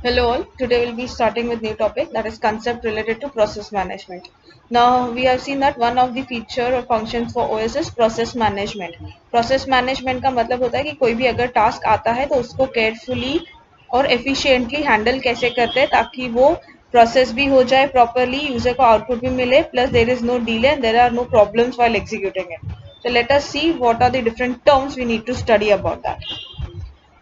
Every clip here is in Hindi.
Hello all, today we'll be starting with new topic, that is concept related to process management. Now we have seen that one of the feature or functions for OS is process management. Process management का मतलब होता है कि कोई भी अगर टास्क आता है तो उसको केयरफुली और एफिशिएंटली हैंडल कैसे करते हैं ताकि वो प्रोसेस भी हो जाए प्रॉपरली, यूजर को आउटपुट भी मिले, plus there is no delay and there are no problems while executing it. So let us see what are the different terms we need to study about that.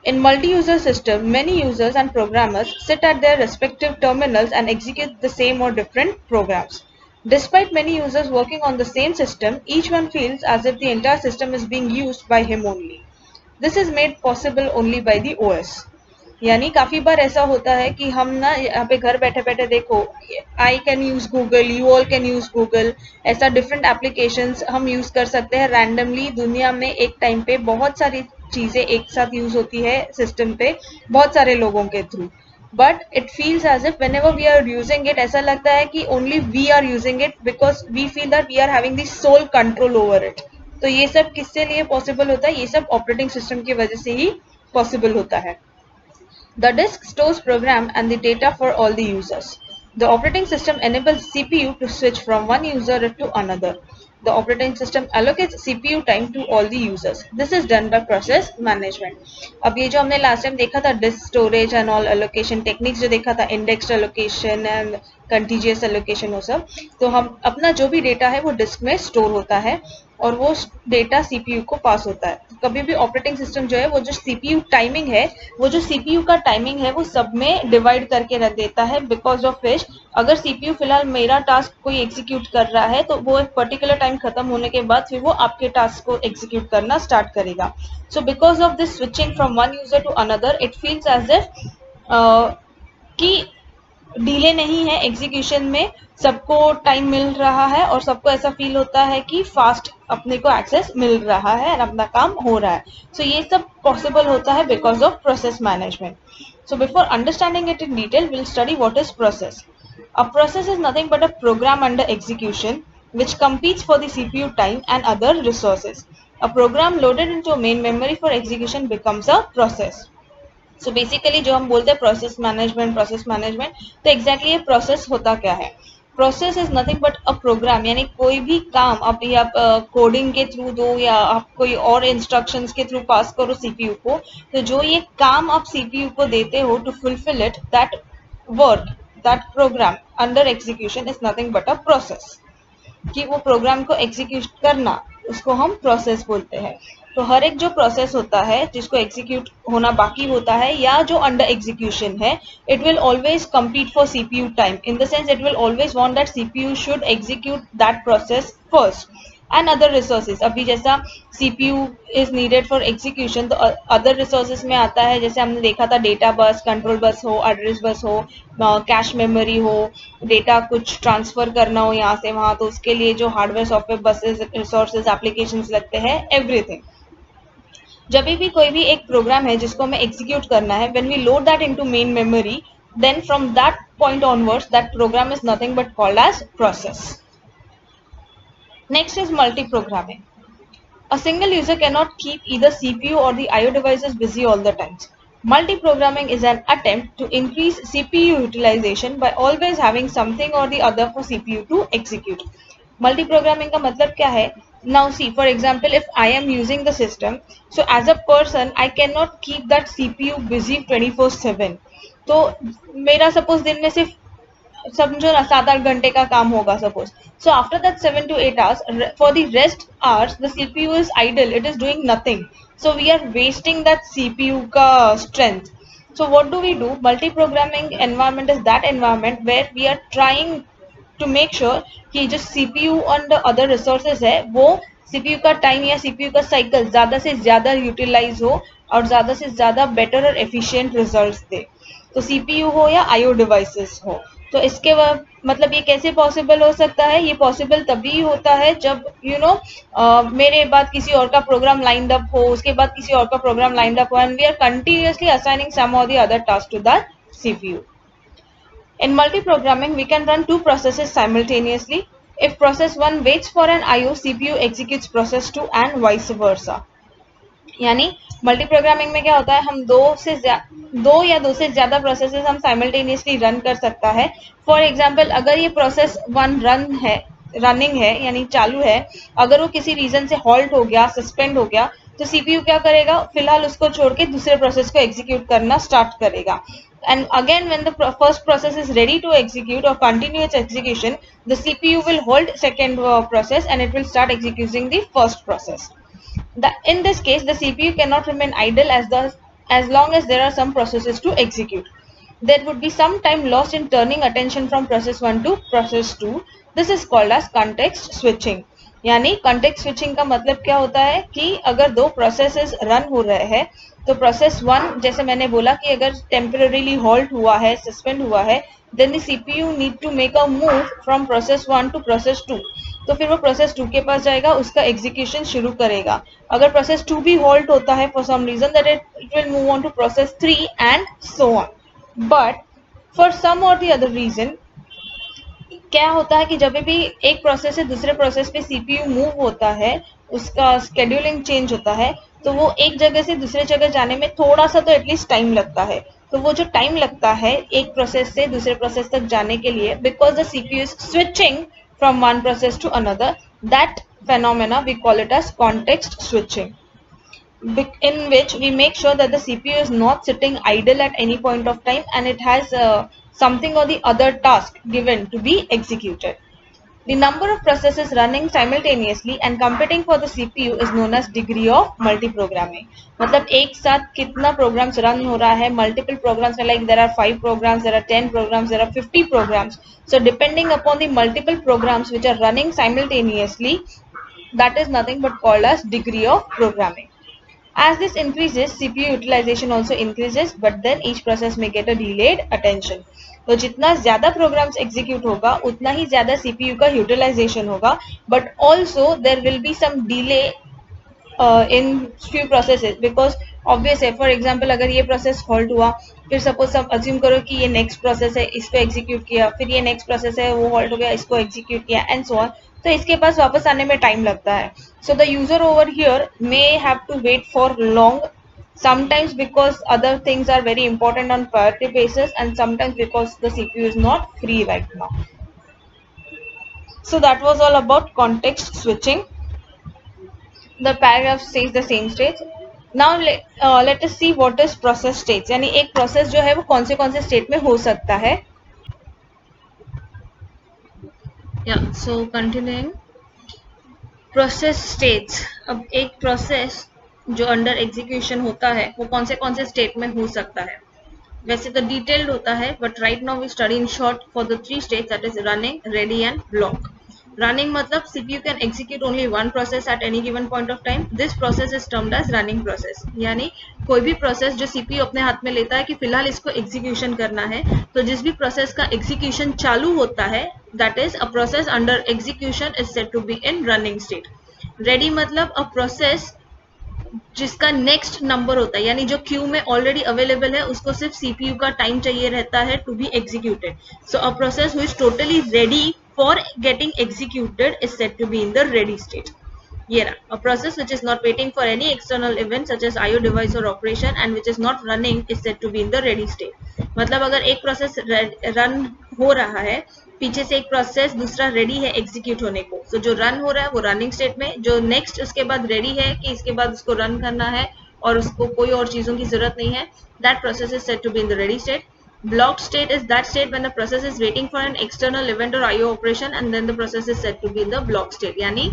In multi-user system, many users and programmers sit at their respective terminals and execute the same or different programs. Despite many users working on the same system, each one feels as if the entire system is being used by him only. This is made possible only by the OS. यानी काफी बार ऐसा होता है कि हम ना यहाँ पे घर बैठे बैठे देखो, I can use Google, you all can use Google, ऐसा डिफरेंट एप्लीकेशंस हम यूज कर सकते हैं रैंडमली दुनिया में एक टाइम पे बहुत सारी चीजें एक साथ यूज होती है सिस्टम पे बहुत सारे लोगों के through. But it feels as if whenever we are using it ऐसा लगता है कि only we are using it because we feel that we are having the sole control over it. तो ये सब किससे लिए पॉसिबल होता है? ये सब ऑपरेटिंग सिस्टम की वजह से ही पॉसिबल होता है. The disk stores program and the data for all the users. The operating system enables CPU to switch from one user to another. The operating system allocates CPU time to all the users. This is done by process management. अब ये जो हमने लास्ट टाइम देखा था disk storage and all allocation techniques जो देखा था indexed allocation and contiguous allocation वो सब, तो हम अपना जो भी डेटा है वो डिस्क में स्टोर होता है और वो डेटा सीपीयू को पास होता है. कभी भी ऑपरेटिंग सिस्टम जो है वो जो सीपीयू टाइमिंग है वो जो सीपीयू का टाइमिंग है वो सब में डिवाइड करके रख देता है बिकॉज ऑफ विच अगर सीपीयू फिलहाल मेरा टास्क कोई एग्जीक्यूट कर रहा है तो वो एक पर्टिकुलर टाइम खत्म होने के बाद फिर वो आपके टास्क को एग्जीक्यूट करना स्टार्ट करेगा. So because of this switching from one user to another it feels as if कि डिले नहीं है एग्जीक्यूशन में, सबको टाइम मिल रहा है और सबको ऐसा फील होता है कि फास्ट अपने को एक्सेस मिल रहा है और अपना काम हो रहा है. सो ये सब पॉसिबल होता है because of process management. So before understanding it in detail will study what is process. A process is nothing but a program under execution which competes for the CPU time and other resources. A program loaded into main memory for execution becomes a process. So basically जो हम बोलते हैं प्रोसेस मैनेजमेंट तो एग्जैक्टली ये प्रोसेस होता क्या है? Process is nothing but a program, यानी कोई भी काम आप या कोडिंग के थ्रू दो या आप कोई और इंस्ट्रक्शंस के थ्रू पास करो सीपीयू को, तो जो ये काम आप सीपीयू को देते हो to fulfil it, that work, that program under execution is nothing but a process. कि वो प्रोग्राम को एग्जीक्यूट करना उसको हम प्रोसेस बोलते हैं. तो हर एक जो प्रोसेस होता है जिसको एग्जीक्यूट होना बाकी होता है या जो अंडर एग्जीक्यूशन है, it will always compete for CPU time in the sense it will always want that CPU should execute that process first and other resources. अभी जैसा CPU is needed for execution तो अदर रिसोर्सेज में आता है, जैसे हमने देखा था डेटा बस, कंट्रोल बस हो, एड्रेस बस हो, कैश मेमोरी हो, डेटा कुछ ट्रांसफर करना हो यहाँ से वहाँ, तो उसके लिए जो hardware software buses resources applications लगते हैं, एवरीथिंग. जब भी कोई भी एक प्रोग्राम है जिसको हमें एग्जीक्यूट करना है, when we load that into main memory, then from that point onwards that program is nothing but called as process. Next is multi-programming. A single user cannot keep either CPU or the IO devices busy all the time. Multi-programming is an attempt to increase CPU utilization by always having something or the other for CPU to execute. Multi-programming का मतलब क्या है? Now see, for example, if I am using the system, so as a person, I cannot keep that CPU busy 24/7. तो मेरा सपोज दिन में सिर्फ समझो ना 7-8 घंटे का काम होगा suppose. So after that 7 to 8 hours for the rest hours the CPU is idle, it is doing nothing. So we are wasting that CPU का strength. So what do we do? Multi-programming environment is that environment where we are trying to make sure कि जो CPU और the other resources है वो CPU का टाइम या CPU का साइकिल ज़्यादा से ज़्यादा यूटिलाइज हो और ज़्यादा से ज़्यादा बेटर और एफिशिएंट रिजल्ट्स दे. तो CPU हो या IO डिवाइसेस हो. तो इसके बाद मतलब ये कैसे पॉसिबल हो सकता है? ये पॉसिबल तभी होता है जब मेरे बाद किसी और का प्रोग्राम लाइंड अप हो, उसके बाद किसी और का प्रोग्राम लाइंड अप हो and we are continuously assigning some और the other task to that CPU. In multi-programming, we can run two processes simultaneously. If process 1 waits for an IO, CPU executes process 2 and vice versa. यानी मल्टी प्रोग्रामिंग में क्या होता है, हम दो या दो से ज्यादा प्रोसेसेस हम साइमल्टेनियसली रन कर सकता है। फॉर एग्जांपल अगर ये प्रोसेस वन रनिंग है यानी चालू है, अगर वो किसी रीजन से हॉल्ट हो गया, सस्पेंड हो गया, तो सीपीयू क्या करेगा, फिलहाल उसको छोड़ के दूसरे प्रोसेस को एग्जीक्यूट करना स्टार्ट करेगा। And again, when the first process is ready to execute or continue its execution, the CPU will hold second process and it will start executing the first process. In this case, the CPU cannot remain idle as long as there are some processes to execute. There would be some time lost in turning attention from process 1 to process 2. This is called as context switching. यानी context switching का मतलब क्या होता है कि अगर दो processes रन हो रहे हैं, तो प्रोसेस 1 जैसे मैंने बोला कि अगर टेम्पररीली हॉल्ट हुआ है, सस्पेंड हुआ है, then the CPU need to make a move from process 1 to process 2। तो फिर वो प्रोसेस 2 के पास जाएगा, उसका एग्जीक्यूशन शुरू करेगा। अगर प्रोसेस 2 भी होल्ड होता है for some reason, that it will move on to process 3 and so on. But for some और द अदर रीजन क्या होता है कि जब भी एक प्रोसेस से दूसरे प्रोसेस पे सीपीयू मूव होता है, उसका स्केड्यूलिंग चेंज होता है, तो वो एक जगह से दूसरे जगह जाने में थोड़ा सा तो एटलीस्ट टाइम लगता है। तो वो जो टाइम लगता है एक प्रोसेस से दूसरे प्रोसेस तक जाने के लिए, because the CPU is switching from one process to another, that phenomena we call it as context switching, in which we make sure that the CPU is not sitting idle at any point of time and it has something or the other task given to be executed. The number of processes running simultaneously and competing for the CPU is known as degree of multiprogramming. मतलब एक साथ कितना programs run हो रहा है, multiple programs में, like there are 5 programs, there are 10 programs, there are 50 programs. So depending upon the multiple programs which are running simultaneously, that is nothing but called as degree of programming. As this increases, CPU utilization also increases, but then each process may get a delayed attention. तो जितना ज्यादा प्रोग्राम्स एग्जीक्यूट होगा उतना ही ज्यादा सीपीयू का यूटिलाइजेशन होगा, but also there will be some delay in few processes, because obvious है। फॉर एग्जाम्पल अगर ये प्रोसेस हॉल्ट हुआ, फिर सपोज आप अज्यूम करो कि ये नेक्स्ट प्रोसेस है, इसको एग्जीक्यूट किया, फिर ये नेक्स्ट प्रोसेस है, वो हॉल्ट हो गया, इसको एग्जीक्यूट किया एंड सो ऑन, तो इसके पास वापस आने में टाइम लगता है। So the user over here may have to wait for long, sometimes because other things are very important on priority basis and sometimes because the CPU is not free right now. So that was all about context switching. The paragraph says the same stage. Now let us see what is process states, यानी एक process जो है वो कौन से state में हो सकता है। Yeah, so continuing, process states. अब एक process जो अंडर एग्जीक्यूशन होता है वो कौन से स्टेट में हो सकता है। वैसे तो डिटेल्ड होता है, but right now we study in short for the 3 states, that is running, ready and block. Running मतलब CPU can execute only one process at any given point of time, this process is termed as running process. यानी कोई भी प्रोसेस जो सीपीयू अपने हाथ में लेता है कि फिलहाल इसको एग्जीक्यूशन करना है, तो जिस भी प्रोसेस का एग्जीक्यूशन चालू होता है, that is a process under execution is said to be in running state. Ready मतलब अ प्रोसेस जिसका नेक्स्ट नंबर होता है, यानी जो क्यू में ऑलरेडी अवेलेबल है, उसको सिर्फ सीपीयू का टाइम चाहिए रहता है to be executed. So a process which totally ready for getting executed is said to be in the ready state. ये रहा, a process which is not waiting for any external event such as IO device or operation and which is not running is said to be in the ready state. मतलब अगर एक प्रोसेस रन हो रहा है, पीछे से एक प्रोसेस दूसरा रेडी है एग्जीक्यूट होने को, तो जो रन हो रहा है वो रनिंग स्टेट में, जो नेक्स्ट उसके बाद रेडी है कि इसके बाद उसको रन करना है और उसको कोई और चीजों की जरूरत नहीं है, that process is said to be in the ready state. Blocked state is that state when the process is waiting for an external event or IO operation and then the process is said to be in the blocked state. यानी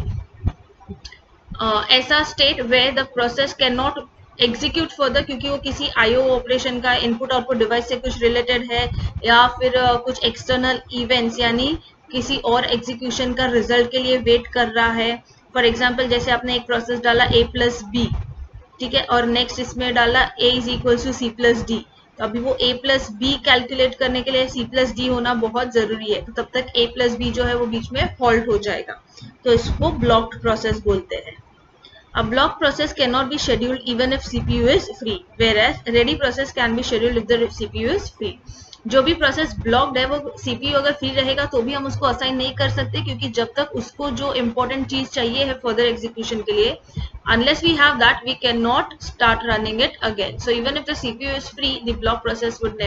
ऐसा state where the process can not execute further क्योंकि वो किसी आईओ ऑपरेशन का इनपुट आउटपुट डिवाइस से कुछ रिलेटेड है, या फिर कुछ एक्सटर्नल इवेंट्स यानी किसी और एग्जीक्यूशन का रिजल्ट के लिए वेट कर रहा है। फॉर एग्जाम्पल जैसे आपने एक प्रोसेस डाला a प्लस बी, ठीक है, और नेक्स्ट इसमें डाला a is equal to c plus d, तो अभी वो a प्लस बी कैलकुलेट करने के लिए c प्लस डी होना बहुत जरूरी है, तो तब तक a प्लस बी जो है वो बीच में हॉल्ट हो जाएगा, तो इसको ब्लॉक्ड प्रोसेस बोलते हैं। A block process cannot be scheduled even if CPU is free, whereas ready process can be scheduled if the CPU is free. जो भी प्रोसेस ब्लॉक्ड है वो सीपीयू अगर फ्री रहेगा तो भी हम उसको असाइन नहीं कर सकते, क्योंकि जब तक उसको जो इंपॉर्टेंट चीज चाहिए है फर्दर एग्जीक्यूशन के लिए, unless we have that we cannot start running it again. So even if the CPU is free, the block process would never